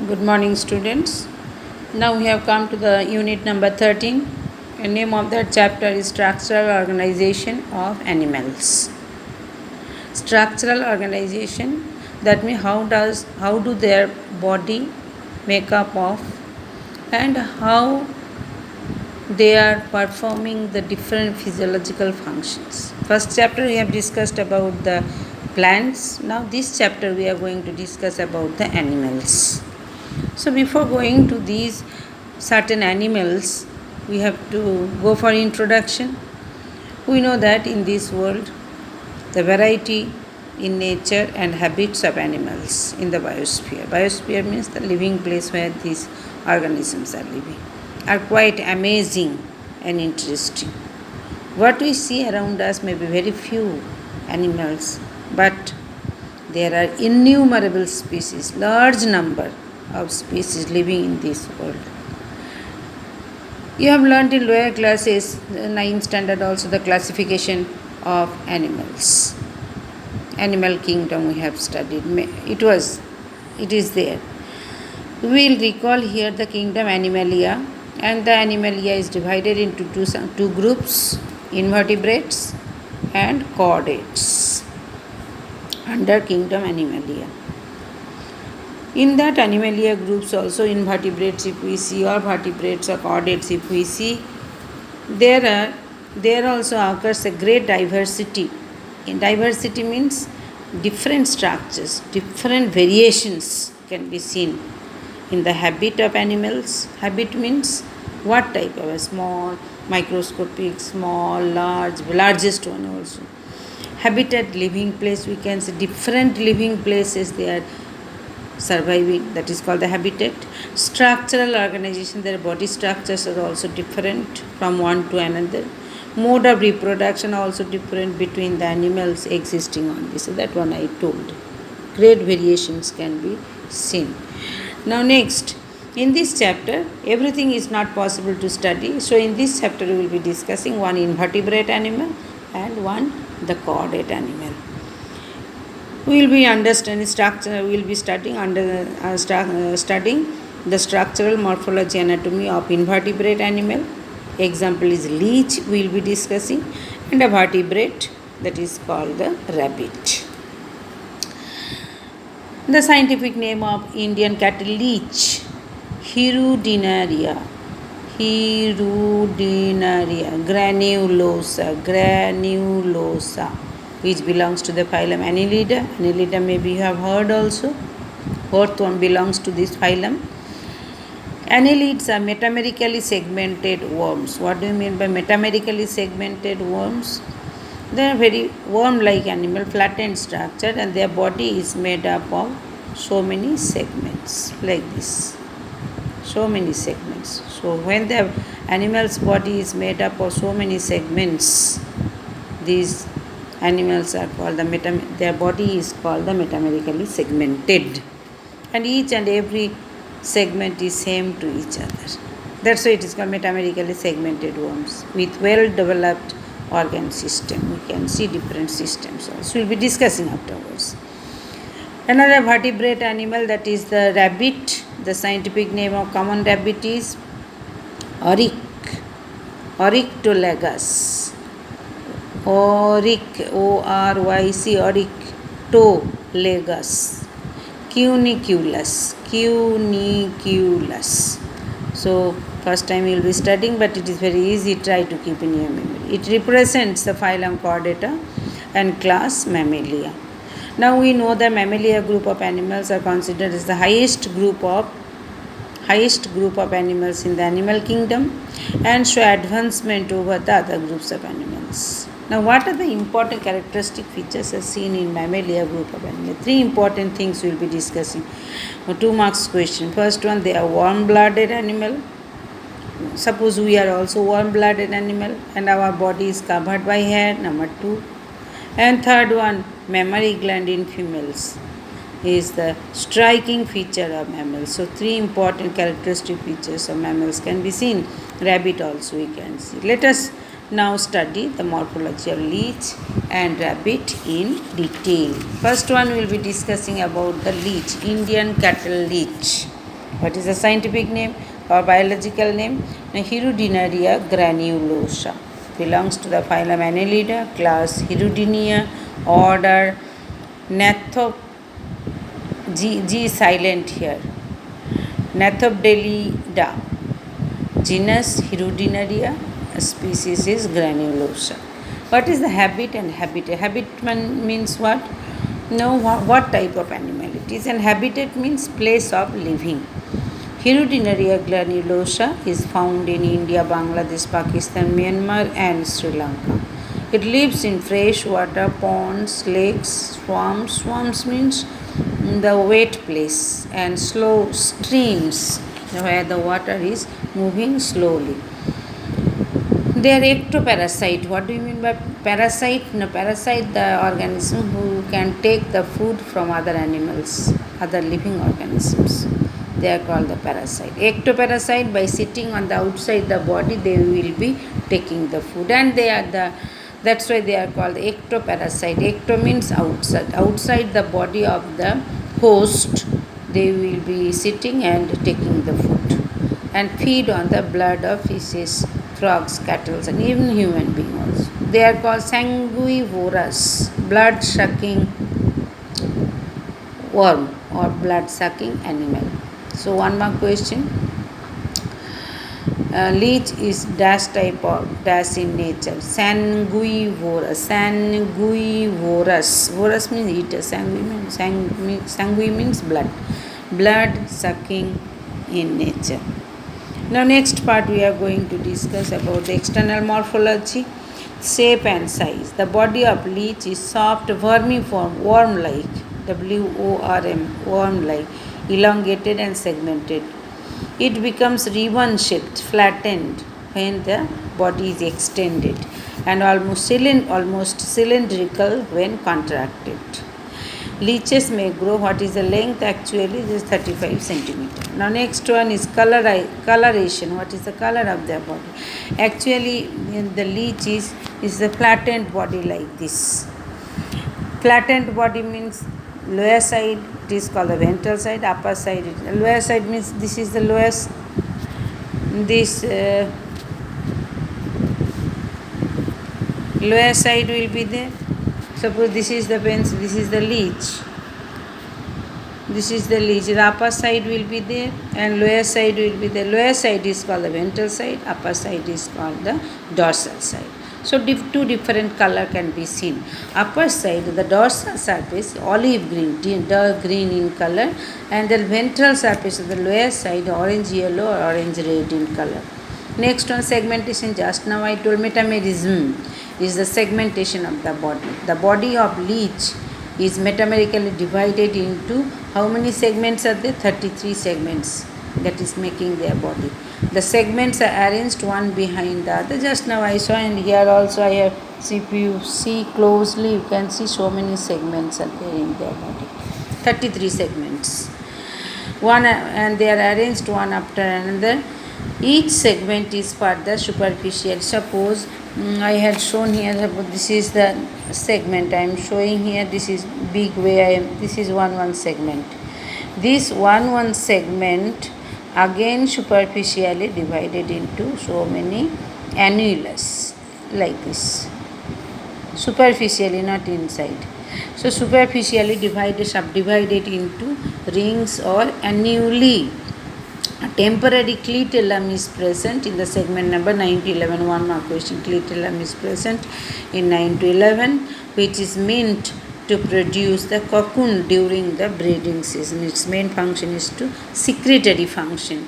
Good morning, students. Now we have come to the unit number 13. The name of that chapter is Structural Organization of Animals. Structural organization, that means how do their body make up of and how they are performing the different physiological functions. First chapter we have discussed about the plants. Now this chapter we are going to discuss about the animals. So before going to these certain animals, we have to go for introduction. We know that in this world, the variety in nature and habits of animals in the biosphere. Biosphere means the living place where these organisms are living, are quite amazing and interesting. What we see around us may be very few animals, but there are innumerable species, large number of species living in this world. You have learnt in lower classes, 9th standard also, the classification of animals. Animal kingdom we have studied. It is there. We will recall here the kingdom Animalia, and the Animalia is divided into two groups, invertebrates and chordates under kingdom Animalia. In that Animalia groups also, invertebrates if we see, or vertebrates or chordates if we see, there also occurs a great diversity. In diversity means different structures, different variations can be seen in the habit of animals. Habit means what type of a small, microscopic, small, large, largest one also. Habitat, living place, we can see different living places they are surviving, that is called the habitat. Structural organization, their body structures are also different from one to another. Mode of reproduction also different between the animals existing on this. So that one I told. Great variations can be seen. Now next, in this chapter, everything is not possible to study. So in this chapter we will be discussing one invertebrate animal and one the chordate animal. We will be understanding structure. We will be studying studying the structural morphology anatomy of invertebrate animal. Example is leech. We will be discussing, and a vertebrate, that is called the rabbit. The scientific name of Indian cattle leech, Hirudinaria granulosa, which belongs to the phylum Annelida. Annelida maybe you have heard also. Fourth one belongs to this phylum. Annelids are metamerically segmented worms. What do you mean by metamerically segmented worms? They are very worm-like animal, flattened structure, and their body is made up of so many segments, like this. So many segments. So when the animal's body is made up of so many segments, these animals are called their body is called the metamerically segmented, and each and every segment is same to each other. That's why it is called metamerically segmented worms with well developed organ system. We can see different systems also. We'll be discussing afterwards. Another vertebrate animal, that is the rabbit. The scientific name of common rabbit is Oryctolagus. O-R-Y-C, Oryctolagus. Cuniculus. So first time you will be studying, but it is very easy. Try to keep in your memory. It represents the phylum Chordata and class Mammalia. Now we know the Mammalia group of animals are considered as the highest group of animals in the animal kingdom and show advancement over the other groups of animals. Now what are the important characteristic features as seen in Mammalia group of animals? Three important things we will be discussing. 2 marks question. First one, they are warm-blooded animal. Suppose we are also warm-blooded animal and our body is covered by hair. Number 2. And third one, mammary gland in females is the striking feature of mammals. So 3 important characteristic features of mammals can be seen. Rabbit also we can see. Let us now study the morphology of leech and rabbit in detail. First one we will be discussing about the leech, Indian cattle leech. What is the scientific name or biological name? Hirudinaria granulosa. Belongs to the phylum Annelida, class Hirudinea, order Nathop. G is silent here. Nathopdelida. Genus Hirudinaria, species is granulosa. What is the habit and habitat? Means what? No, what type of animal it is, and habitat means place of living. Hirudinaria granulosa is found in India, Bangladesh, Pakistan, Myanmar, and Sri Lanka. It lives in freshwater ponds, lakes, swamps. Swamps means the wet place, and slow streams where the water is moving slowly. They are ectoparasite. What do you mean by parasite? No, parasite, the organism who can take the food from other animals, other living organisms. They are called the parasite. Ectoparasite, by sitting on the outside the body, they will be taking the food, and they are that's why they are called ectoparasite. Ecto means outside. Outside the body of the host, they will be sitting and taking the food and feed on the blood of fishes, frogs, cattle, and even human beings also. They are called sanguivorous, blood sucking worm or blood sucking animal. So, one more question. Leech is dash type of dash in nature. Sanguivorous. Sanguivorous. Vorous means eater. Sangui means blood. Blood sucking in nature. Now, next part we are going to discuss about the external morphology, shape and size. The body of leech is soft, vermiform, worm-like. WORM, worm-like, elongated and segmented. It becomes ribbon-shaped, flattened when the body is extended, and almost cylindrical when contracted. Leeches may grow. What is the length? Actually, it is 35 centimeter. Now, next one is coloration. What is the color of their body? Actually, the leech is the flattened body like this. Flattened body means lower side, it is called the ventral side, upper side. Lower side means this is the lowest, this lower side will be there. Suppose this is the pencil, this is the leech. This is the leech. The upper side will be there and lower side will be there. Lower side is called the ventral side, upper side is called the dorsal side. So, two different color can be seen. Upper side, the dorsal surface, olive green, dark green in color, and the ventral surface of the lower side, orange yellow or orange red in color. Next one, segmentation. Just now I told metamerism is the segmentation of the body. The body of leech is metamerically divided into how many segments are there? 33 segments. That is making their body. The segments are arranged one behind the other. Just now I saw, and here also I have, if you see closely, you can see so many segments are there in their body. 33 segments. And they are arranged one after another. Each segment is further superficial. Suppose I had shown here, this is the segment I am showing here. This is big way this is one segment. This one segment again superficially divided into so many annulus like this. Superficially, not inside. So superficially subdivided into rings or annuli. A temporary clitellum is present in the segment number 9 to 11. One more question. Clitellum is present in 9 to 11, which is meant to produce the cocoon during the breeding season. Its main function is to secretory function.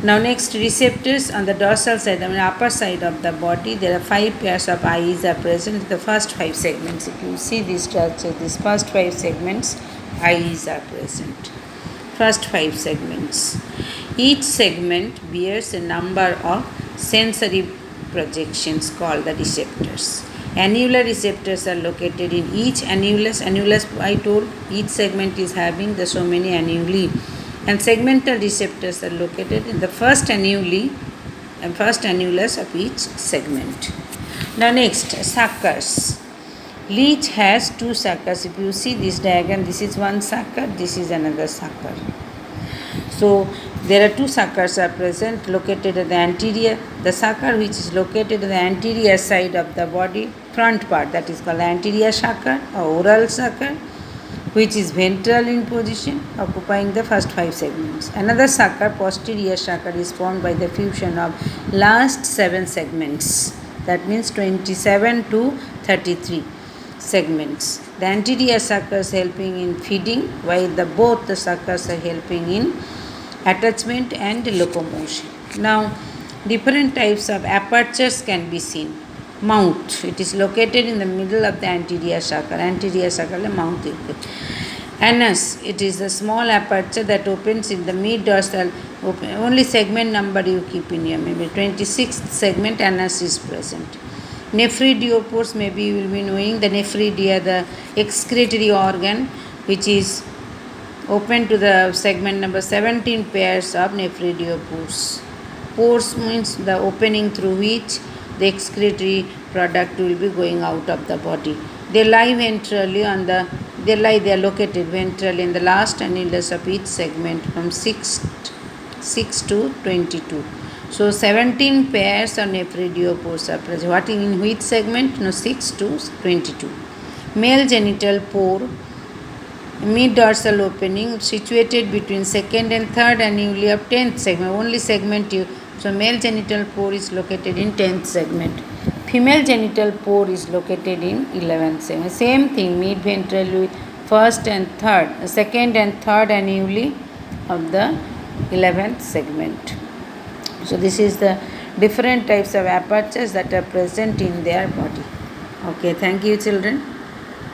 Now, next, receptors on the dorsal side, upper side of the body. There are 5 pairs of eyes are present in the first 5 segments. If you see this structure, these first 5 segments, eyes are present. First 5 segments. Each segment bears a number of sensory projections called the receptors. Annular receptors are located in each annulus. Annulus, I told, each segment is having the so many annuli. And segmental receptors are located in the first annuli and first annulus of each segment. Now next, suckers. Leech has 2 suckers. If you see this diagram, this is one sucker, this is another sucker. So there are two suckers are present located at the anterior. The sucker which is located at the anterior side of the body, front part, that is called anterior sucker or oral sucker, which is ventral in position, occupying the first 5 segments. Another sucker, posterior sucker, is formed by the fusion of last 7 segments. That means 27 to 33 segments. The anterior suckers helping in feeding, while both the suckers are helping in attachment and locomotion. Now, different types of apertures can be seen. Mouth, it is located in the middle of the anterior sucker. Anterior sucker mouth. Anus, it is a small aperture that opens in the mid dorsal. Only segment number you keep in your memory. 26th segment anus is present. Nephridiopores, maybe you will be knowing the nephridia, the excretory organ, which is open to the segment number 17 pairs of nephridiopores. Pores means the opening through which the excretory product will be going out of the body. They lie ventrally they are located ventrally in the last annulus of each segment from 6 to 22. So 17 pairs of nephridiopores are present. What in which segment? No, 6 to 22. Male genital pore, mid dorsal opening, situated between second and third annuli of 10th segment. Only segment so male genital pore is located in 10th segment. Female genital pore is located in 11th segment. Same thing, mid ventral second and third annuli of the 11th segment. So this is the different types of apertures that are present in their body. Okay, thank you children.